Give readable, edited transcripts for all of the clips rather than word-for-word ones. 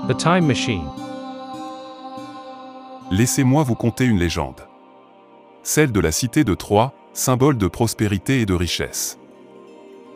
The Time Machine. Laissez-moi vous conter une légende. Celle de la cité de Troie, symbole de prospérité et de richesse.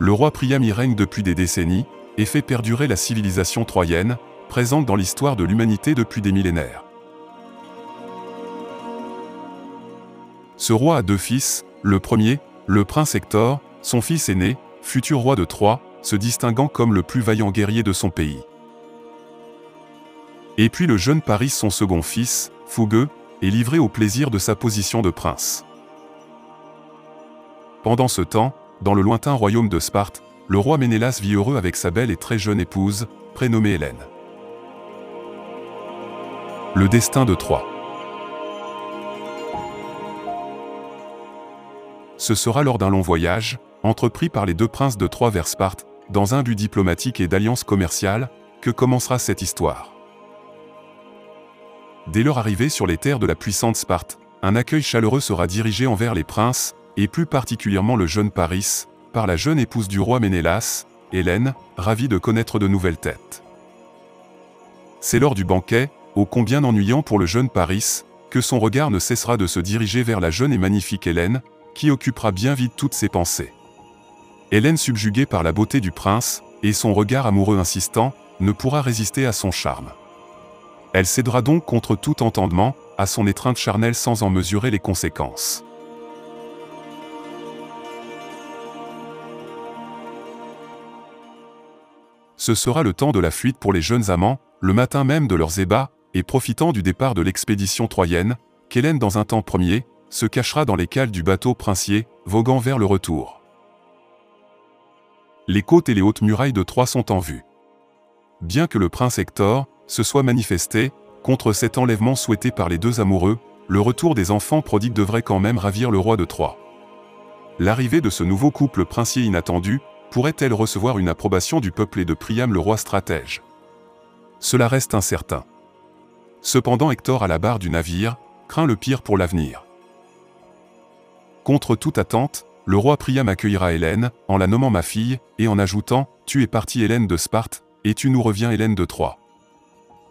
Le roi Priam y règne depuis des décennies et fait perdurer la civilisation troyenne, présente dans l'histoire de l'humanité depuis des millénaires. Ce roi a deux fils, le premier, le prince Hector, son fils aîné, futur roi de Troie, se distinguant comme le plus vaillant guerrier de son pays. Et puis le jeune Paris, son second fils, fougueux, est livré au plaisir de sa position de prince. Pendant ce temps, dans le lointain royaume de Sparte, le roi Ménélas vit heureux avec sa belle et très jeune épouse, prénommée Hélène. Le destin de Troie. Ce sera lors d'un long voyage, entrepris par les deux princes de Troie vers Sparte, dans un but diplomatique et d'alliance commerciale, que commencera cette histoire. Dès leur arrivée sur les terres de la puissante Sparte, un accueil chaleureux sera dirigé envers les princes, et plus particulièrement le jeune Paris, par la jeune épouse du roi Ménélas, Hélène, ravie de connaître de nouvelles têtes. C'est lors du banquet, ô combien ennuyant pour le jeune Paris, que son regard ne cessera de se diriger vers la jeune et magnifique Hélène, qui occupera bien vite toutes ses pensées. Hélène, subjuguée par la beauté du prince, et son regard amoureux insistant, ne pourra résister à son charme. Elle cédera donc contre tout entendement, à son étreinte charnelle sans en mesurer les conséquences. Ce sera le temps de la fuite pour les jeunes amants, le matin même de leurs ébats, et profitant du départ de l'expédition troyenne, qu'Hélène dans un temps premier, se cachera dans les cales du bateau princier, voguant vers le retour. Les côtes et les hautes murailles de Troie sont en vue. Bien que le prince Hector se soit manifesté contre cet enlèvement souhaité par les deux amoureux, le retour des enfants prodigues devrait quand même ravir le roi de Troie. L'arrivée de ce nouveau couple princier inattendu pourrait-elle recevoir une approbation du peuple et de Priam le roi stratège? Cela reste incertain. Cependant Hector à la barre du navire craint le pire pour l'avenir. Contre toute attente, le roi Priam accueillera Hélène, en la nommant ma fille, et en ajoutant « Tu es partie Hélène de Sparte, et tu nous reviens Hélène de Troie ».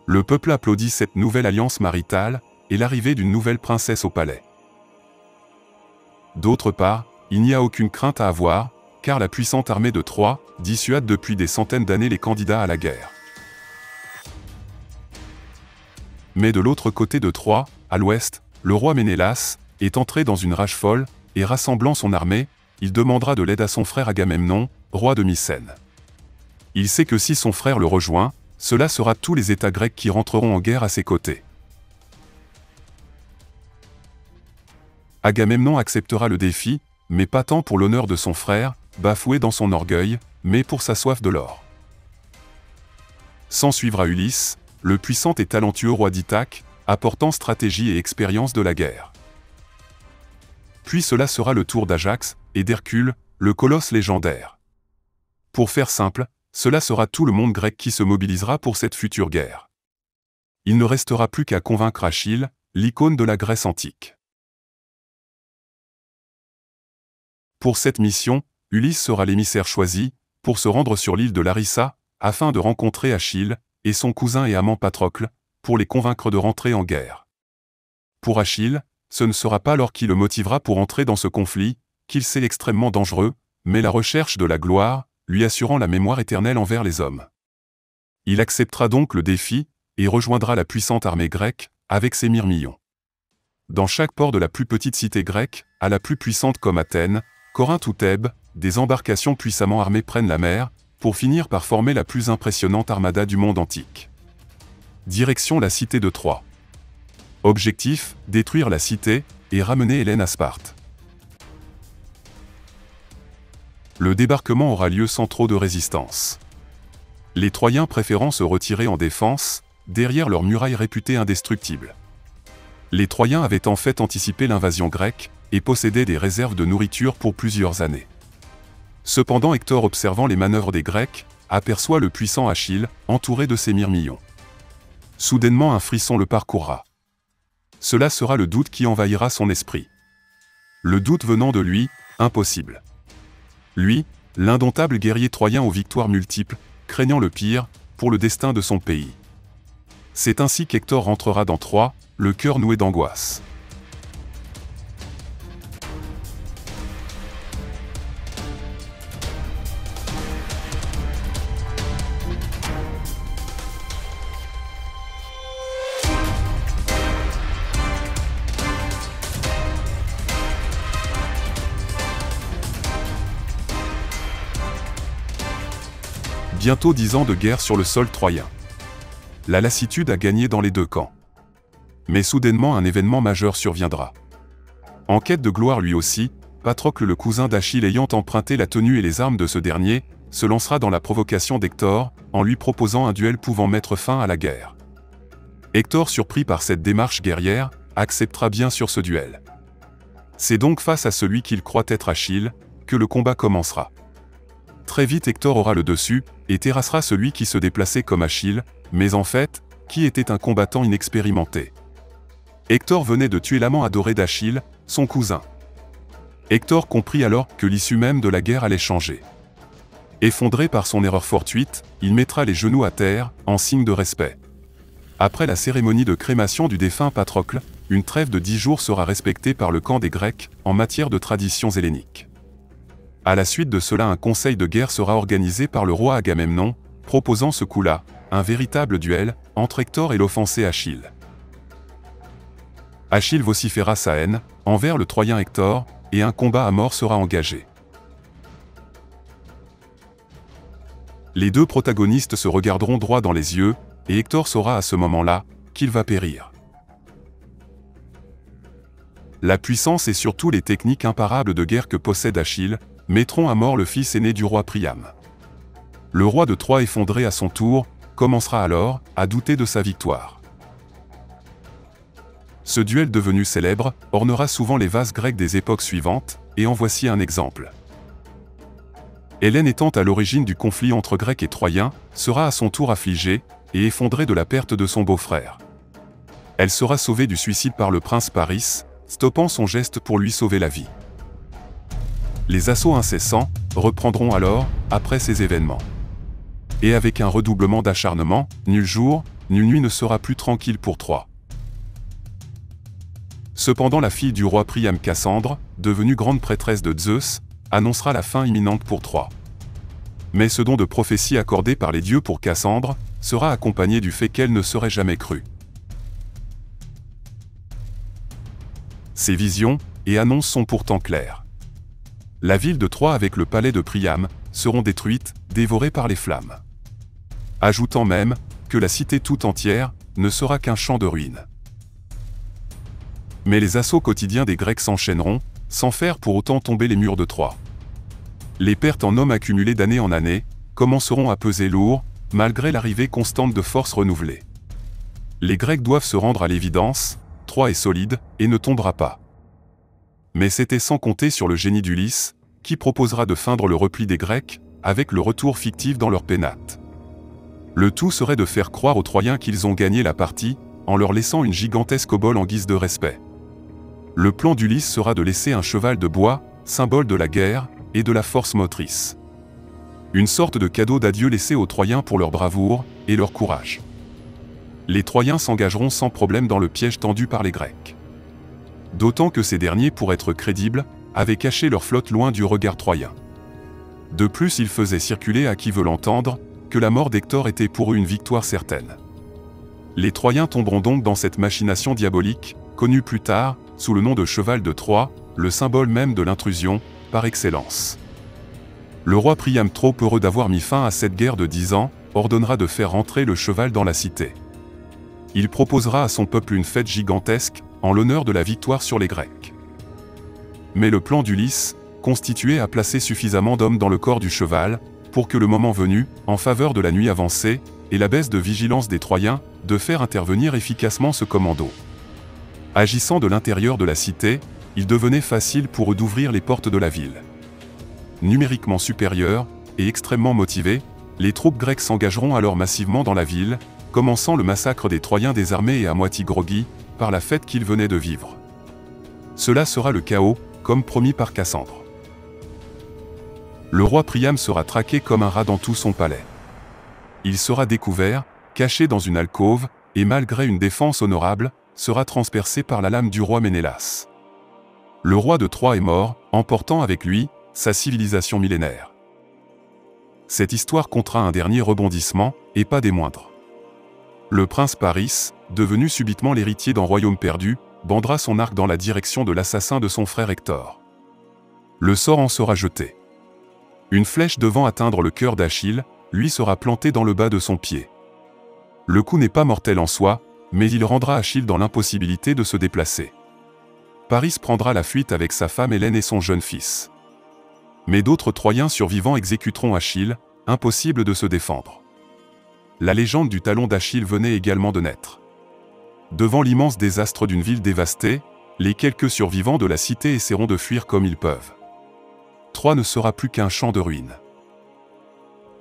Le peuple applaudit cette nouvelle alliance maritale, et l'arrivée d'une nouvelle princesse au palais. D'autre part, il n'y a aucune crainte à avoir, car la puissante armée de Troie dissuade depuis des centaines d'années les candidats à la guerre. Mais de l'autre côté de Troie, à l'ouest, le roi Ménélas est entré dans une rage folle, et rassemblant son armée, il demandera de l'aide à son frère Agamemnon, roi de Mycène. Il sait que si son frère le rejoint, cela sera tous les États grecs qui rentreront en guerre à ses côtés. Agamemnon acceptera le défi, mais pas tant pour l'honneur de son frère, bafoué dans son orgueil, mais pour sa soif de l'or. S'ensuivra Ulysse, le puissant et talentueux roi d'Ithaque, apportant stratégie et expérience de la guerre. Puis cela sera le tour d'Ajax et d'Hercule, le colosse légendaire. Pour faire simple, cela sera tout le monde grec qui se mobilisera pour cette future guerre. Il ne restera plus qu'à convaincre Achille, l'icône de la Grèce antique. Pour cette mission, Ulysse sera l'émissaire choisi, pour se rendre sur l'île de Larissa, afin de rencontrer Achille, et son cousin et amant Patrocle, pour les convaincre de rentrer en guerre. Pour Achille, ce ne sera pas l'or qui le motivera pour entrer dans ce conflit, qu'il sait extrêmement dangereux, mais la recherche de la gloire, lui assurant la mémoire éternelle envers les hommes. Il acceptera donc le défi, et rejoindra la puissante armée grecque, avec ses myrmillons. Dans chaque port de la plus petite cité grecque, à la plus puissante comme Athènes, Corinthe ou Thèbes, des embarcations puissamment armées prennent la mer, pour finir par former la plus impressionnante armada du monde antique. Direction la cité de Troie. Objectif, détruire la cité, et ramener Hélène à Sparte. Le débarquement aura lieu sans trop de résistance. Les Troyens préférant se retirer en défense, derrière leurs murailles réputées indestructibles. Les Troyens avaient en fait anticipé l'invasion grecque, et possédaient des réserves de nourriture pour plusieurs années. Cependant Hector, observant les manœuvres des Grecs, aperçoit le puissant Achille, entouré de ses myrmillons. Soudainement un frisson le parcourra. Cela sera le doute qui envahira son esprit. Le doute venant de lui, impossible. Lui, l'indomptable guerrier troyen aux victoires multiples, craignant le pire, pour le destin de son pays. C'est ainsi qu'Hector rentrera dans Troie, le cœur noué d'angoisse. Bientôt 10 ans de guerre sur le sol troyen. La lassitude a gagné dans les deux camps. Mais soudainement un événement majeur surviendra. En quête de gloire lui aussi, Patrocle le cousin d'Achille ayant emprunté la tenue et les armes de ce dernier, se lancera dans la provocation d'Hector, en lui proposant un duel pouvant mettre fin à la guerre. Hector, surpris par cette démarche guerrière, acceptera bien sûr ce duel. C'est donc face à celui qu'il croit être Achille, que le combat commencera. Très vite Hector aura le dessus, et terrassera celui qui se déplaçait comme Achille, mais en fait, qui était un combattant inexpérimenté. Hector venait de tuer l'amant adoré d'Achille, son cousin. Hector comprit alors que l'issue même de la guerre allait changer. Effondré par son erreur fortuite, il mettra les genoux à terre, en signe de respect. Après la cérémonie de crémation du défunt Patrocle, une trêve de 10 jours sera respectée par le camp des Grecs, en matière de traditions helléniques. À la suite de cela, un conseil de guerre sera organisé par le roi Agamemnon, proposant ce coup-là, un véritable duel, entre Hector et l'offensé Achille. Achille vociféra sa haine, envers le Troyen Hector, et un combat à mort sera engagé. Les deux protagonistes se regarderont droit dans les yeux, et Hector saura à ce moment-là, qu'il va périr. La puissance et surtout les techniques imparables de guerre que possède Achille, mettront à mort le fils aîné du roi Priam. Le roi de Troie effondré à son tour, commencera alors à douter de sa victoire. Ce duel devenu célèbre, ornera souvent les vases grecs des époques suivantes, et en voici un exemple. Hélène étant à l'origine du conflit entre Grecs et Troyens, sera à son tour affligée, et effondrée de la perte de son beau-frère. Elle sera sauvée du suicide par le prince Paris, stoppant son geste pour lui sauver la vie. Les assauts incessants reprendront alors, après ces événements. Et avec un redoublement d'acharnement, nul jour, nulle nuit ne sera plus tranquille pour Troie. Cependant la fille du roi Priam, Cassandre, devenue grande prêtresse de Zeus, annoncera la fin imminente pour Troie. Mais ce don de prophétie accordé par les dieux pour Cassandre, sera accompagné du fait qu'elle ne serait jamais crue. Ces visions et annonces sont pourtant claires. La ville de Troie avec le palais de Priam seront détruites, dévorées par les flammes. Ajoutant même que la cité tout entière ne sera qu'un champ de ruines. Mais les assauts quotidiens des Grecs s'enchaîneront, sans faire pour autant tomber les murs de Troie. Les pertes en hommes accumulées d'année en année commenceront à peser lourd, malgré l'arrivée constante de forces renouvelées. Les Grecs doivent se rendre à l'évidence, Troie est solide et ne tombera pas. Mais c'était sans compter sur le génie d'Ulysse, qui proposera de feindre le repli des Grecs, avec le retour fictif dans leur pénate. Le tout serait de faire croire aux Troyens qu'ils ont gagné la partie, en leur laissant une gigantesque obole en guise de respect. Le plan d'Ulysse sera de laisser un cheval de bois, symbole de la guerre, et de la force motrice. Une sorte de cadeau d'adieu laissé aux Troyens pour leur bravoure, et leur courage. Les Troyens s'engageront sans problème dans le piège tendu par les Grecs. D'autant que ces derniers, pour être crédibles, avaient caché leur flotte loin du regard troyen. De plus, ils faisaient circuler à qui veut l'entendre, que la mort d'Hector était pour eux une victoire certaine. Les Troyens tomberont donc dans cette machination diabolique, connue plus tard, sous le nom de cheval de Troie, le symbole même de l'intrusion, par excellence. Le roi Priam, trop heureux d'avoir mis fin à cette guerre de 10 ans, ordonnera de faire rentrer le cheval dans la cité. Il proposera à son peuple une fête gigantesque, en l'honneur de la victoire sur les Grecs. Mais le plan d'Ulysse, constitué à placer suffisamment d'hommes dans le corps du cheval, pour que le moment venu, en faveur de la nuit avancée, et la baisse de vigilance des Troyens, de faire intervenir efficacement ce commando. Agissant de l'intérieur de la cité, il devenait facile pour eux d'ouvrir les portes de la ville. Numériquement supérieurs, et extrêmement motivés, les troupes grecques s'engageront alors massivement dans la ville, commençant le massacre des Troyens désarmés et à moitié groggy, par la fête qu'ils venaient de vivre. Cela sera le chaos, comme promis par Cassandre. Le roi Priam sera traqué comme un rat dans tout son palais. Il sera découvert, caché dans une alcôve, et malgré une défense honorable, sera transpercé par la lame du roi Ménélas. Le roi de Troie est mort, emportant avec lui sa civilisation millénaire. Cette histoire comptera un dernier rebondissement, et pas des moindres. Le prince Paris, devenu subitement l'héritier d'un royaume perdu, bandera son arc dans la direction de l'assassin de son frère Hector. Le sort en sera jeté. Une flèche devant atteindre le cœur d'Achille, lui sera plantée dans le bas de son pied. Le coup n'est pas mortel en soi, mais il rendra Achille dans l'impossibilité de se déplacer. Paris prendra la fuite avec sa femme Hélène et son jeune fils. Mais d'autres Troyens survivants exécuteront Achille, impossible de se défendre. La légende du talon d'Achille venait également de naître. Devant l'immense désastre d'une ville dévastée, les quelques survivants de la cité essaieront de fuir comme ils peuvent. Troie ne sera plus qu'un champ de ruines.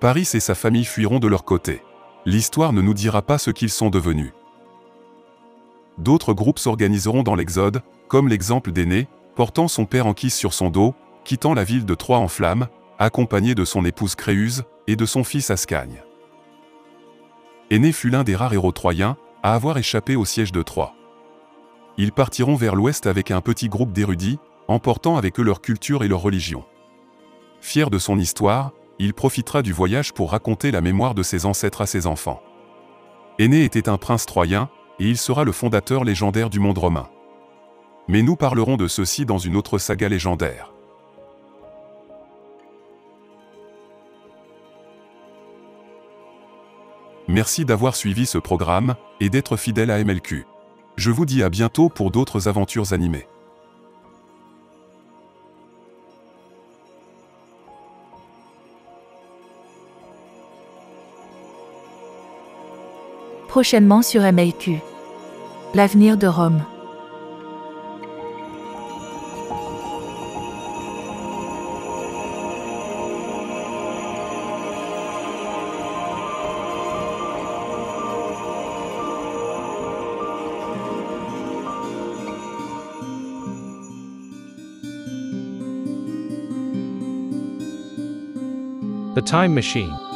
Paris et sa famille fuiront de leur côté. L'histoire ne nous dira pas ce qu'ils sont devenus. D'autres groupes s'organiseront dans l'Exode, comme l'exemple d'Énée, portant son père Anchis sur son dos, quittant la ville de Troie en flammes, accompagné de son épouse Créuse et de son fils Ascagne. Énée fut l'un des rares héros troyens à avoir échappé au siège de Troie. Ils partiront vers l'ouest avec un petit groupe d'érudits, emportant avec eux leur culture et leur religion. Fier de son histoire, il profitera du voyage pour raconter la mémoire de ses ancêtres à ses enfants. Énée était un prince troyen, et il sera le fondateur légendaire du monde romain. Mais nous parlerons de ceci dans une autre saga légendaire. Merci d'avoir suivi ce programme, et d'être fidèle à MLQ. Je vous dis à bientôt pour d'autres aventures animées. Prochainement sur MLQ. L'avenir de Rome. The Time Machine.